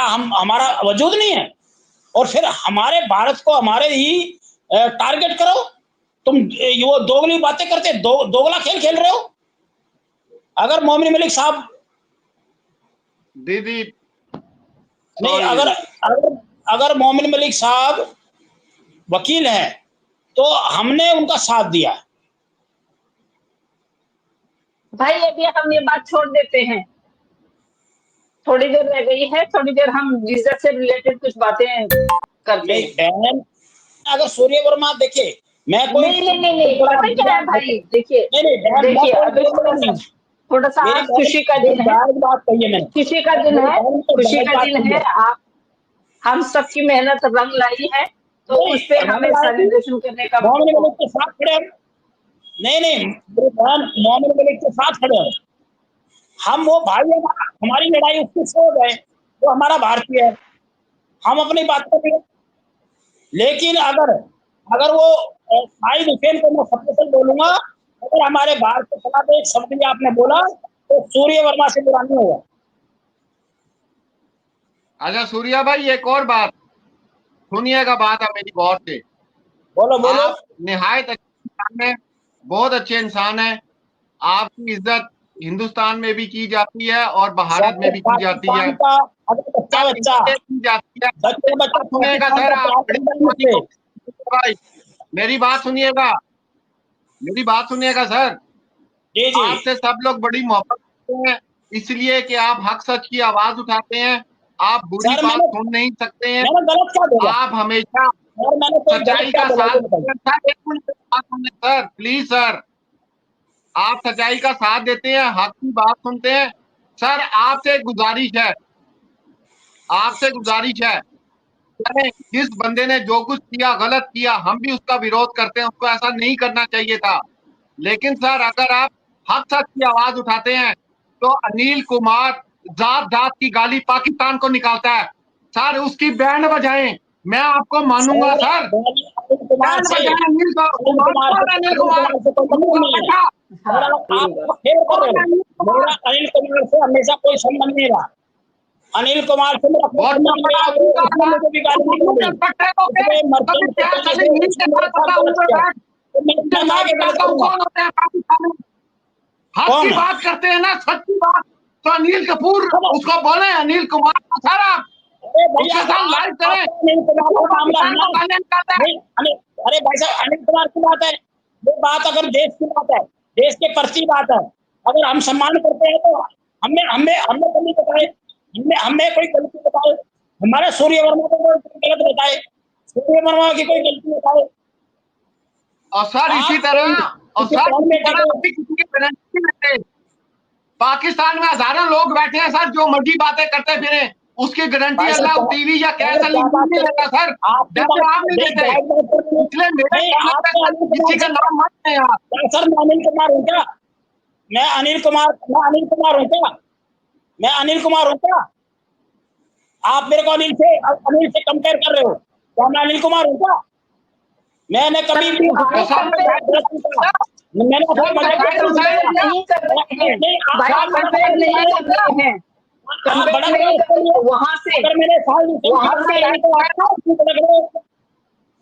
हम हमारा वजूद नहीं है? और फिर हमारे भारत को हमारे ही टारगेट करो। तुम वो दोगली बातें करते, दोगला खेल खेल रहे हो। अगर मोमिन मलिक साहब दीदी नहीं, अगर मोमिन मलिक साहब वकील हैं तो हमने उनका साथ दिया। भाई अभी हम ये बात छोड़ देते हैं, थोड़ी देर रह गई है, थोड़ी देर हम वीजा से रिलेटेड कुछ बातें करते हैं। अगर सूर्य वर्मा देखे, मैं कोई नहीं पता क्या है भाई, देखिए अभी थोड़ा सा आज खुशी का दिन है, खुशी का दिन है, खुशी का दिन है। आप हम सबकी मेहनत रंग लाई है, तो उस पर हमें सेलिब्रेशन करने का मोमिन मलिक के साथ खड़े हैं। नहीं मोमिन मलिक के साथ खड़े हैं हम। वो भाई हमारी लड़ाई उसके से हो गए, वो हमारा भारतीय है, हम अपनी बात करेंगे। लेकिन अगर वो शाहिद हुसैन को मैं सबसे बोलूंगा, अगर हमारे भारत के खिलाफ एक शब्द भी आपने बोला तो सूर्य वर्मा से बुरा नहीं होगा। अच्छा सूर्या भाई, एक और बात सुनिएगा, बात है मेरी गौर से। बोलो। निहायत बहुत अच्छे इंसान है। आपकी इज्जत हिंदुस्तान में भी की जाती है और भारत में भी की जाती है। पाकिस्तान का अगर बच्चा इसलिए की जाती है। बच्चा सुनिएगा पाकिस्तान सर, का आप बड़ी प्यार मेहरबानी करते। भाई, मेरी बात सुनिएगा, मेरी बात सुनिएगा सर। जी जी, आपसे सब लोग बड़ी मोहब्बत करते हैं, इसलिए कि आप हक सच की आवाज उठाते हैं। आप बुरी सर बात मैंने सुन नहीं सकते हैं। गलत क्या बोला? आप हमेशा और मैंने कोई गलत सच्चाई क्या का बोला साथ ये देते बताइए। हैं। सर, एक मिनट बात सुनिए सर, प्लीज सर। आप सच्चाई का साथ देते हैं, हक की बात सुनते हैं। सर, आपसे गुजारिश है, आपसे गुजारिश है, अरे जिस बंदे ने जो कुछ किया गलत किया, हम भी उसका विरोध करते हैं, उसको ऐसा नहीं करना चाहिए था। लेकिन सर, अगर आप हक सच की आवाज उठाते हैं तो अनिल कुमार जात जात की गाली पाकिस्तान को निकालता है। सर, उसकी बैंड बजाएं, मैं आपको मानूंगा sir sir. Anil Kumar band से बजाएं अनिल कुमार, कुमार से कौन है अनिल अनिल कुमार? कुमार से कोई संबंध नहीं है। मेरा आप फेर कर कौन रहे है हो। अनिल कुमार? मेरा अनिल कुमार से हमेशा कोई संबंध नहीं रहा। अनिल कुमार से मेरा कोई बहुत संबंध नहीं बड़ा रहा। अधिकार उसने था। मुझे भी तो गाली हम लोग निकाली। इकट्ठे होके उसने कभी मर्चेंट के क्या चलने कभी से नील के उसने मेरे साथ साथ खड़ा गलत हुए किया। बैठ, तो मैं मैं आगे गलत बताता हूँ करूंगा। कौन होते हैं पाकिस्तान में। हक की कौन? बात करते हैं ना, सच की बात। तो अनिल कपूर उसको बोले, अनिल कुमार को सर आप अरे भैया, उसके साथ लाइव करें। अनिल कुमार वो का मामला है पाकिस्तान ना। को गालियां निकालता है। नहीं अरे भाई साहब, अनिल कुमार की बात है। वो बात अगर देश की बात है, देश के प्रति बात है, अगर हम सम्मान करते हैं तो हमने हमने हमने कभी बताए, हमने हमने कोई गलती बताए? हमारे सूर्य वर्मा को कोई गलत बताए? सूर्य वर्मा की कोई गलती बताए? और सर इसी तरह, और किसी सर कौन इसी बेटे तरह को अभी किसी की गारंटी नहीं लेते। पाकिस्तान में हजारों लोग बैठे हैं सर, जो मर्जी बातें करते फिरे, उसकी गारंटी भाई अल्लाह साहब टीवी या क्या कैसा क्या बात नहीं कर देता सर। आपकी जैसे बात आप नहीं देख देते, जायज बात कर रही है। इसलिए मेरे नहीं चैनल पे आपने सर अनिल कुमार किसी का से नाम मत लें आप। क्या सर? मैं अनिल कुमार हूँ क्या? मैं अनिल कुमार हूँ क्या? मैं अनिल कुमार हूँ क्या? आप मेरे को अनिल से कंपेयर कर रहे हो क्या? मैं अनिल कुमार हूँ क्या? मैंने कभी भी तो सर गलत नहीं कहा। मैंने अपनी फोन मदद कंपेयर नहीं उठाए किया। नहीं कर रहे हैं नहीं भाई, आप बड़ा कंपेयर नहीं कर रहे हैं, आप कंपेयर बड़ा नहीं कर रहे। वहां से अगर मैंने वहां से तो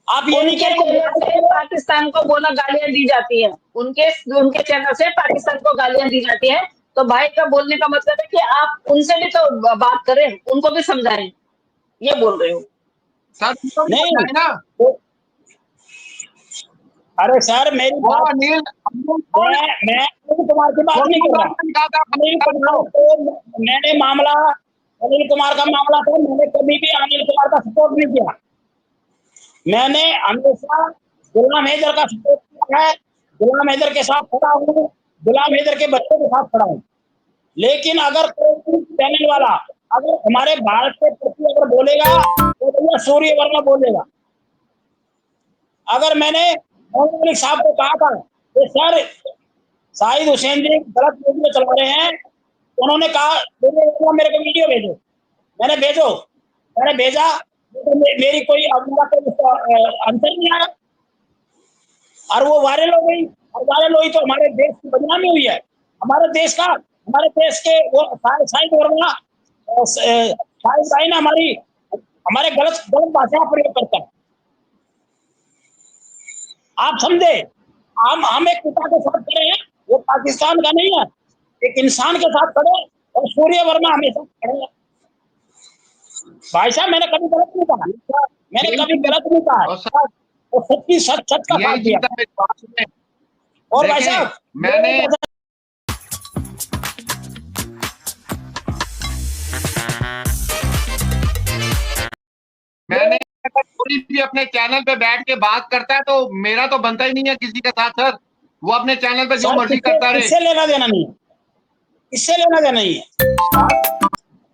आप ये नहीं उनके कह चैनल से रहे। पाकिस्तान को बोला गालियां दी जाती है, उनके उनके चैनल से पाकिस्तान को गालियां दी जाती है। तो भाई का बोलने का मतलब है कि आप उनसे भी तो बात करें, उनको भी समझाएं, ये बोल रहे हो। सर उनको भी नहीं बताए ना। अरे सर मेरी वो बात, अनिल मैं अनिल कुमार की बात नहीं कर रहा। अनिल कुमार को मैंने मामला, अनिल कुमार का मामला था, मैंने कभी भी अनिल कुमार का सपोर्ट नहीं किया। मैंने हमेशा गुलाम हैदर का सपोर्ट किया है। गुलाम हैदर के साथ खड़ा हूँ, गुलाम हैदर के बच्चों के साथ खड़ा हूँ। लेकिन अगर कोई चैनल वाला अगर हमारे भारत के प्रति अगर बोलेगा तो भैया सूर्य वर्मा बोलेगा। अगर मैंने मोहम्मद मलिक साहब को कहा था कि सर शाहिद हुसैन जी गलत वीडियो चला रहे हैं, तो उन्होंने कहा मेरे को वीडियो भेजो। मैंने भेजा तो मेरी कोई आंसर नहीं आया और वो वायरल हो गई। और वायरल हुई तो हमारे देश की बदनामी हुई है। हमारे देश के वो शाहिद वर्मा शाहिद भाई ने हमारे गलत भाषा प्रयोग करता है। आप समझे? हम एक पिता के साथ खड़े हैं, वो पाकिस्तान का नहीं है, एक इंसान के साथ खड़े, और सूर्य वर्मा हमेशा खड़े हैं। भाई साहब मैंने कभी गलत नहीं कहा, मैंने कभी गलत नहीं कहा। और सर और सच का साथ यही दिया। चीज मेरी बात सुने। और भाई देखें, साहब मैंने अगर कोई भी अपने चैनल पे बैठ के बात करता है तो मेरा तो बनता ही नहीं है किसी के साथ सर। वो अपने चैनल पे जो मर्जी करता रहे। इससे लेना देना नहीं है, इससे लेना देना नहीं है।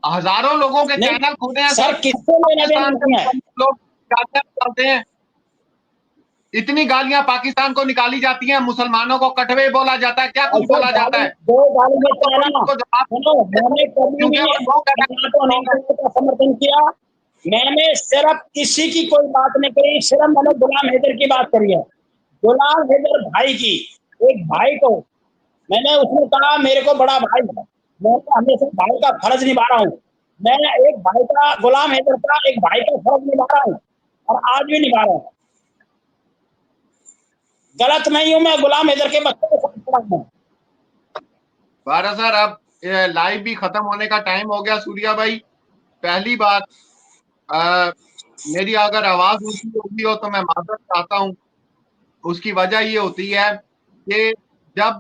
हजारों लोगों के नहीं, चैनल खुले हैं सर किससे लेना देना पाकिस्तान नहीं है। के लोग गालियां निकालते हैं। इतनी गालियां पाकिस्तान को निकाली जाती हैं, मुसलमानों को कटवे बोला जाता है, क्या कुछ बोला जाता है। दो गाली में तो है ना। उनको जवाब मैंने कभी भी क्योंकि वो लोग ना तो अनिल कुमार का समर्थन किया, मैंने सिर्फ किसी की कोई बात नहीं करी, सिर्फ मैंने गुलाम हैदर की बात करी है। गुलाम हैदर भाई की, एक भाई को मैंने उसने कहा मेरे को बड़ा भाई है, मैं हमेशा भाई का फर्ज निभा रहा हूँ। मैं एक भाई का, गुलाम हैदर का एक भाई का फर्ज निभा रहा हूँ और आज भी निभा रहा हूँ। गलत नहीं हूं मैं, गुलाम हैदर के बच्चे के साथ खड़ा हूं। बारह सर, अब लाइव भी खत्म होने का टाइम हो गया। सूर्या भाई, पहली बात, मेरी अगर आवाज ऊंची होगी हो तो मैं माजरत चाहता हूं। उसकी वजह ये होती है कि जब